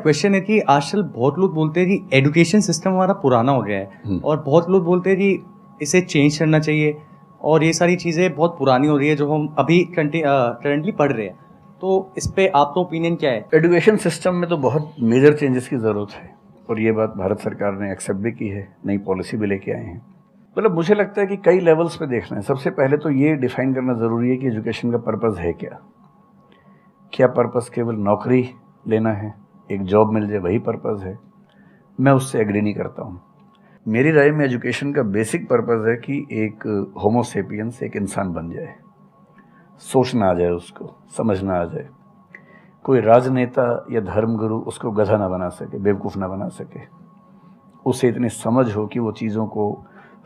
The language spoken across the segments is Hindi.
क्वेश्चन है कि आजकल बहुत लोग बोलते हैं कि एजुकेशन सिस्टम हमारा पुराना हो गया है और बहुत लोग बोलते हैं कि इसे चेंज करना चाहिए और ये सारी चीज़ें बहुत पुरानी हो रही है जो हम अभी करंटली पढ़ रहे हैं। तो इस पे आपका ओपिनियन क्या है? एजुकेशन सिस्टम में तो बहुत मेजर चेंजेस की ज़रूरत है और ये बात भारत सरकार ने एक्सेप्ट भी की है, नई पॉलिसी भी लेके आए हैं। मतलब मुझे लगता है कि कई लेवल्स पे देखना है। सबसे पहले तो ये डिफाइन करना ज़रूरी है कि एजुकेशन का पर्पज़ है क्या पर्पज़ केवल नौकरी लेना है, एक जॉब मिल जाए वही पर्पज़ है? मैं उससे एग्री नहीं करता हूँ। मेरी राय में एजुकेशन का बेसिक पर्पज़ है कि एक होमो सेपियंस एक इंसान बन जाए, सोचना आ जाए, उसको समझना आ जाए। कोई राजनेता या धर्मगुरु उसको गधा ना बना सके, बेवकूफ़ ना बना सके। उसे इतनी समझ हो कि वो चीज़ों को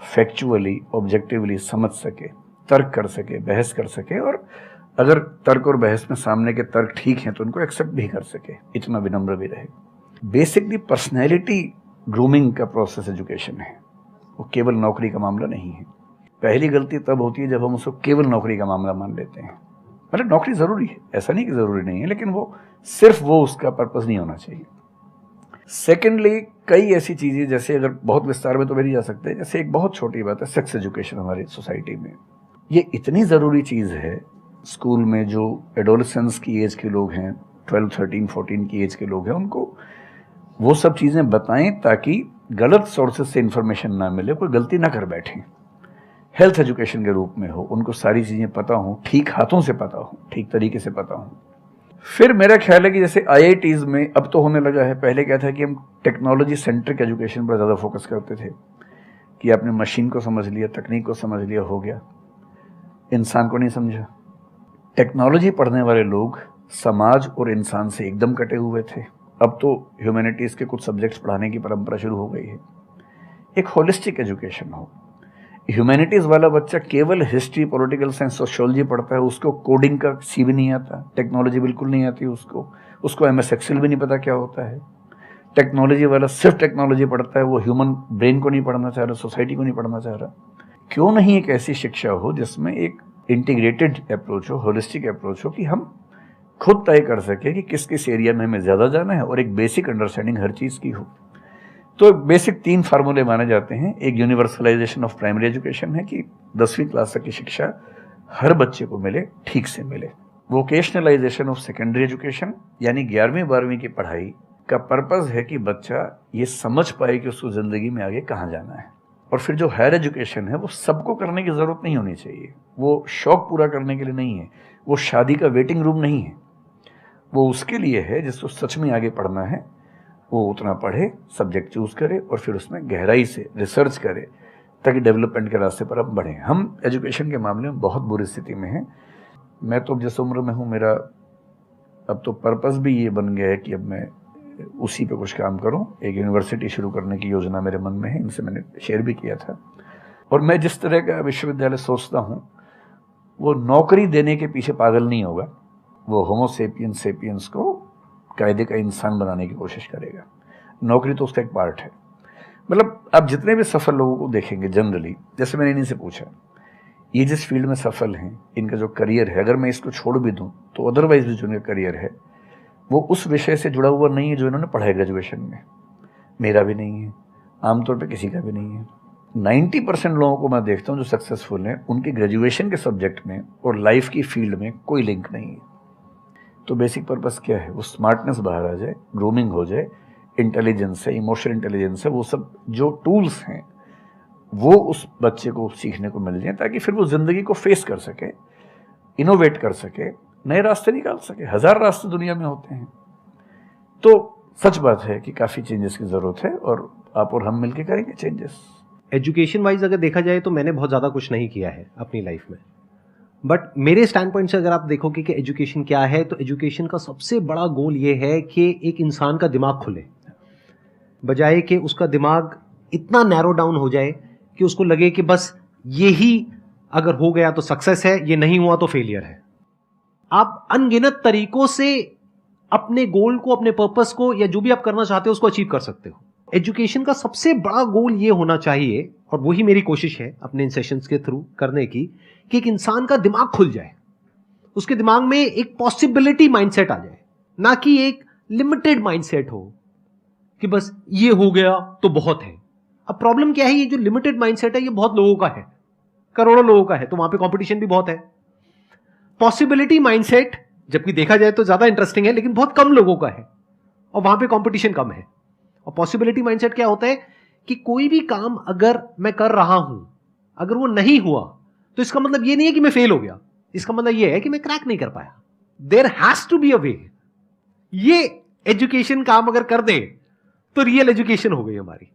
फैक्चुअली ऑब्जेक्टिवली समझ सके, तर्क कर सके, बहस कर सके, और अगर तर्क और बहस में सामने के तर्क ठीक हैं तो उनको एक्सेप्ट भी कर सके, इतना विनम्र भी रहे। बेसिकली पर्सनैलिटी ग्रूमिंग का प्रोसेस एजुकेशन है, वो केवल नौकरी का मामला नहीं है। पहली गलती तब होती है जब हम उसको केवल नौकरी का मामला मान लेते हैं। मतलब नौकरी ज़रूरी है, ऐसा नहीं कि ज़रूरी नहीं है, लेकिन वो सिर्फ वो उसका पर्पज़ नहीं होना चाहिए। सेकेंडली, कई ऐसी चीज़ें, जैसे अगर बहुत विस्तार में तो नहीं जा सकते, जैसे एक बहुत छोटी बात है सेक्स एजुकेशन हमारी सोसाइटी में। ये इतनी ज़रूरी चीज़ है। स्कूल में जो एडोलेसेंस की एज के लोग हैं, 12, 13, 14 की एज के लोग हैं, उनको वो सब चीज़ें बताएं ताकि गलत सोर्सेज से इंफॉर्मेशन ना मिले, कोई गलती ना कर बैठें। हेल्थ एजुकेशन के रूप में हो, उनको सारी चीज़ें पता हो, ठीक हाथों से पता हो, ठीक तरीके से पता हो। फिर मेरा ख्याल है कि जैसे IITs में अब तो होने लगा है, पहले क्या था कि हम टेक्नोलॉजी सेंट्रिक एजुकेशन पर ज़्यादा फोकस करते थे कि आपने मशीन को समझ लिया, तकनीक को समझ लिया, हो गया, इंसान को नहीं समझा। टेक्नोलॉजी पढ़ने वाले लोग समाज और इंसान से एकदम कटे हुए थे। अब तो ह्यूमैनिटीज़ के कुछ सब्जेक्ट्स पढ़ाने की परंपरा शुरू हो गई है। एक होलिस्टिक एजुकेशन हो। ह्यूमैनिटीज़ वाला बच्चा केवल हिस्ट्री, पॉलिटिकल साइंस, सोशियोलॉजी पढ़ता है, उसको कोडिंग का सी भी नहीं आता, टेक्नोलॉजी बिल्कुल नहीं आती उसको MS एक्सेल भी नहीं पता क्या होता है। टेक्नोलॉजी वाला सिर्फ टेक्नोलॉजी पढ़ता है, वो ह्यूमन ब्रेन को नहीं पढ़ना चाह रहा, सोसाइटी को नहीं पढ़ना चाह रहा। क्यों नहीं एक ऐसी शिक्षा हो जिसमें एक इंटीग्रेटेड अप्रोच हो, होलिस्टिक अप्रोच हो, कि हम खुद तय कर सके कि किस किस एरिया में हमें ज़्यादा जाना है और एक बेसिक अंडरस्टैंडिंग हर चीज़ की हो। तो बेसिक 3 फार्मूले माने जाते हैं। एक यूनिवर्सलाइजेशन ऑफ प्राइमरी एजुकेशन है कि 10वीं क्लास तक की शिक्षा हर बच्चे को मिले, ठीक से मिले। वोकेशनलाइजेशन ऑफ सेकेंडरी एजुकेशन, यानी 11वीं 12वीं की पढ़ाई का पर्पज़ है कि बच्चा ये समझ पाए कि उसको ज़िंदगी में आगे कहाँ जाना है। और फिर जो हायर एजुकेशन है वो सबको करने की ज़रूरत नहीं होनी चाहिए, वो शौक पूरा करने के लिए नहीं है, वो शादी का वेटिंग रूम नहीं है। वो उसके लिए है जिसको सच में आगे पढ़ना है, वो उतना पढ़े, सब्जेक्ट चूज़ करे और फिर उसमें गहराई से रिसर्च करे ताकि डेवलपमेंट के रास्ते पर अब बढ़ें। हम एजुकेशन के मामले में बहुत बुरी स्थिति में हैं। मैं तो जिस उम्र में हूँ, मेरा अब तो पर्पज़ भी ये बन गया है कि अब मैं उसी पे कुछ काम करूं। एक यूनिवर्सिटी शुरू करने की योजना मेरे मन में है, इनसे मैंने शेयर भी किया था। और मैं जिस तरह का विश्वविद्यालय सोचता हूं वो नौकरी देने के पीछे पागल नहीं होगा, वो होमो सेपियंस को कायदे का इंसान बनाने की कोशिश करेगा। नौकरी तो उसका एक पार्ट है। मतलब आप जितने भी सफल लोगों को देखेंगे जनरली, जैसे मैंने इन्हीं से पूछा, ये जिस फील्ड में सफल हैं, इनका जो करियर है, अगर मैं इसको छोड़ भी दूँ तो अदरवाइज भी जो इनका करियर है वो उस विषय से जुड़ा हुआ नहीं है जो इन्होंने पढ़ा है ग्रेजुएशन में। मेरा भी नहीं है, आमतौर पे किसी का भी नहीं है। 90% लोगों को मैं देखता हूँ जो सक्सेसफुल हैं, उनके ग्रेजुएशन के सब्जेक्ट में और लाइफ की फील्ड में कोई लिंक नहीं है। तो बेसिक पर्पस क्या है? वो स्मार्टनेस बाहर आ जाए, ग्रूमिंग हो जाए, इंटेलिजेंस है, इमोशनल इंटेलिजेंस है, वो सब जो टूल्स हैं वो उस बच्चे को सीखने को मिल जाए ताकि फिर वो ज़िंदगी को फेस कर सके, इनोवेट कर सके, नए रास्ते निकाल सके। 1000 रास्ते दुनिया में होते हैं। तो सच बात है कि काफ़ी चेंजेस की ज़रूरत है और आप और हम मिलकर करेंगे चेंजेस। एजुकेशन वाइज अगर देखा जाए तो मैंने बहुत ज़्यादा कुछ नहीं किया है अपनी लाइफ में, बट मेरे स्टैंड पॉइंट से अगर आप देखोगे कि एजुकेशन क्या है, तो एजुकेशन का सबसे बड़ा गोल ये है कि एक इंसान का दिमाग खुले, बजाय कि उसका दिमाग इतना नैरो डाउन हो जाए कि उसको लगे कि बस यही अगर हो गया तो सक्सेस है, ये नहीं हुआ तो फेलियर है। आप अनगिनत तरीकों से अपने गोल को, अपने पर्पस को, या जो भी आप करना चाहते हो उसको अचीव कर सकते हो। एजुकेशन का सबसे बड़ा गोल ये होना चाहिए, और वही मेरी कोशिश है अपने इन सेशंस के थ्रू करने की, कि एक इंसान का दिमाग खुल जाए, उसके दिमाग में एक पॉसिबिलिटी माइंडसेट आ जाए, ना कि एक लिमिटेड माइंडसेट हो कि बस ये हो गया तो बहुत है। अब प्रॉब्लम क्या है, ये जो लिमिटेड माइंडसेट है ये बहुत लोगों का है, करोड़ों लोगों का है, तो वहां पे कंपटीशन भी बहुत है। पॉसिबिलिटी माइंडसेट जबकि देखा जाए तो ज्यादा इंटरेस्टिंग है, लेकिन बहुत कम लोगों का है और वहां पे कंपटीशन कम है। और पॉसिबिलिटी माइंडसेट क्या होता है कि कोई भी काम अगर मैं कर रहा हूं, अगर वो नहीं हुआ तो इसका मतलब ये नहीं है कि मैं फेल हो गया, इसका मतलब ये है कि मैं क्रैक नहीं कर पाया। There has to be a way. ये एजुकेशन काम अगर कर दे तो रियल एजुकेशन हो गई हमारी।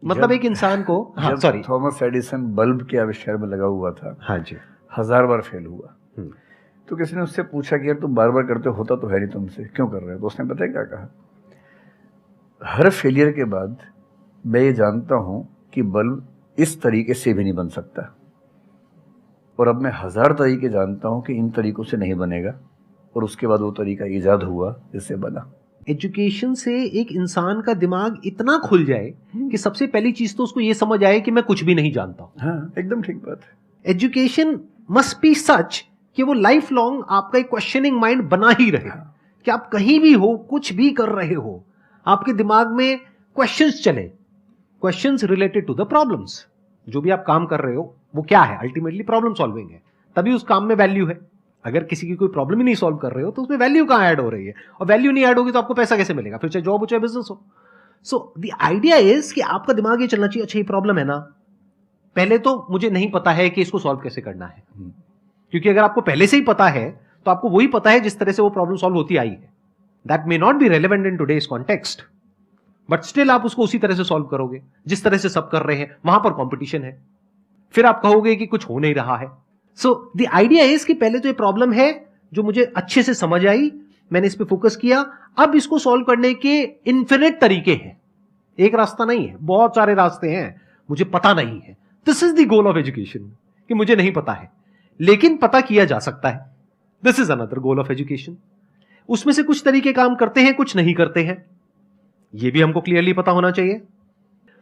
मतलब एक इंसान को, हाँ सॉरी, थॉमस एडिसन बल्ब के आविष्कार में लगा हुआ था, हाँ जी, 1000 बार फेल हुआ। तो किसी ने उससे पूछा कि यार तुम बार बार करते हो, होता तो है नहीं तुमसे, क्यों कर रहे हो? तो उसने पता है क्या कहा, हर फेलियर के बाद मैं ये जानता हूं कि बल्ब इस तरीके से भी नहीं बन सकता, और अब मैं 1000 तरीके जानता हूं कि इन तरीकों से नहीं बनेगा, और उसके बाद वो तरीका ईजाद हुआ जिससे बना। एजुकेशन से एक इंसान का दिमाग इतना खुल जाए कि सबसे पहली चीज तो उसको ये समझ आए कि मैं कुछ भी नहीं जानता हूं। हाँ, एकदम ठीक बात है। एजुकेशन मस्ट बी सच कि वो लाइफ लॉन्ग आपका एक क्वेश्चनिंग माइंड बना ही रहे, कि आप कहीं भी हो, कुछ भी कर रहे हो, आपके दिमाग में क्वेश्चंस चले, questions related to the problems. जो भी आप काम कर रहे हो वो क्या है, अल्टीमेटली प्रॉब्लम सॉल्विंग है, तभी उस काम में वैल्यू है। अगर किसी की कोई प्रॉब्लम ही नहीं सॉल्व कर रहे हो तो उसमें वैल्यू कहां ऐड हो रही है, और वैल्यू नहीं ऐड होगी तो आपको पैसा कैसे मिलेगा, फिर चाहे जॉब हो चाहे बिजनेस हो। सो द आइडिया इज कि आपका दिमाग ये चलना चाहिए, अच्छा ये प्रॉब्लम है ना, पहले तो मुझे नहीं पता है कि इसको सॉल्व कैसे करना है, क्योंकि अगर आपको पहले से ही पता है तो आपको वही पता है जिस तरह से वो प्रॉब्लम सॉल्व होती आई है। That may not be relevant in today's context, but still आप उसको उसी तरह से सॉल्व करोगे जिस तरह से सब कर रहे हैं। वहां पर कंपटीशन है, फिर आप कहोगे कि कुछ हो नहीं रहा है। सो द आइडिया इज कि पहले तो ये प्रॉब्लम है जो मुझे अच्छे से समझ आई, मैंने इस पे फोकस किया, अब इसको सॉल्व करने के इन्फिनिट तरीके हैं, एक रास्ता नहीं है, बहुत सारे रास्ते हैं, मुझे पता नहीं है। This is the goal of education, कि मुझे नहीं पता है लेकिन पता किया जा सकता है। This is another goal of education. उसमें से कुछ तरीके काम करते हैं, कुछ नहीं करते हैं, यह भी हमको क्लियरली पता होना चाहिए।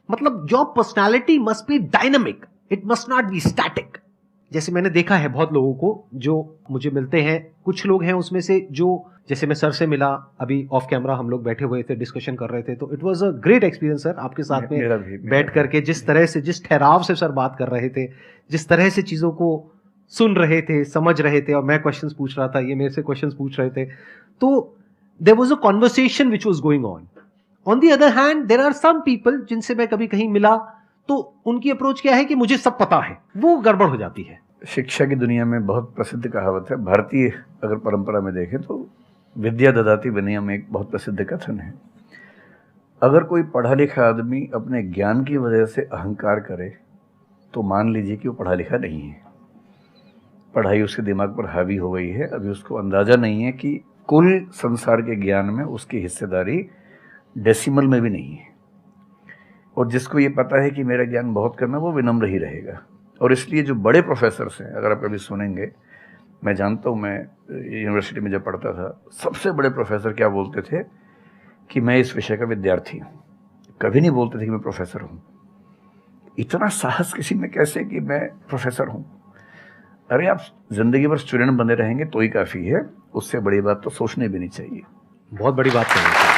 मतलब job personality must be dynamic, it must not be static. जैसे मैंने देखा है बहुत लोगों को जो मुझे मिलते हैं, कुछ लोग हैं उसमें से जो, जैसे मैं सर से मिला, अभी ऑफ कैमरा हम लोग बैठे हुए थे, डिस्कशन कर रहे थे, तो it was a great experience sir, आपके साथ में बैठ करके जिस तरह से, जिस ठहराव से सर बात कर रहे थे, जिस तरह से चीजों को सुन रहे थे, समझ रहे थे, और मैं क्वेश्चंस पूछ रहा था, ये मेरे से क्वेश्चंस पूछ रहे थे, तो there was a conversation which was going on. On the other hand there are some people जिनसे मैं कभी कहीं मिला तो उनकी अप्रोच क्या है कि मुझे सब पता है, वो गड़बड़ हो जाती है। शिक्षा की दुनिया में बहुत प्रसिद्ध कहावत है, भारतीय अगर परंपरा में देखें तो विद्या ददाति विनयम एक बहुत प्रसिद्ध कथन है। अगर कोई पढ़ा लिखा आदमी अपने ज्ञान की वजह से अहंकार करे तो मान लीजिए कि वो पढ़ा लिखा नहीं है, पढ़ाई उसके दिमाग पर हावी हो गई है, अभी उसको अंदाजा नहीं है कि कुल संसार के ज्ञान में उसकी हिस्सेदारी डेसिमल में भी नहीं है। और जिसको ये पता है कि मेरा ज्ञान बहुत कम है वो विनम्र ही रहेगा। और इसलिए जो बड़े प्रोफेसर्स हैं, अगर आप कभी सुनेंगे, मैं जानता हूँ, मैं यूनिवर्सिटी में जब पढ़ता था, सबसे बड़े प्रोफेसर क्या बोलते थे कि मैं इस विषय का विद्यार्थी हूँ, कभी नहीं बोलते थे कि मैं प्रोफेसर हूँ। इतना साहस किसी में कैसे कि मैं प्रोफेसर हूँ? अरे आप जिंदगी भर स्टूडेंट बने रहेंगे तो ही काफ़ी है, उससे बड़ी बात तो सोचने भी नहीं चाहिए। बहुत बड़ी बात है।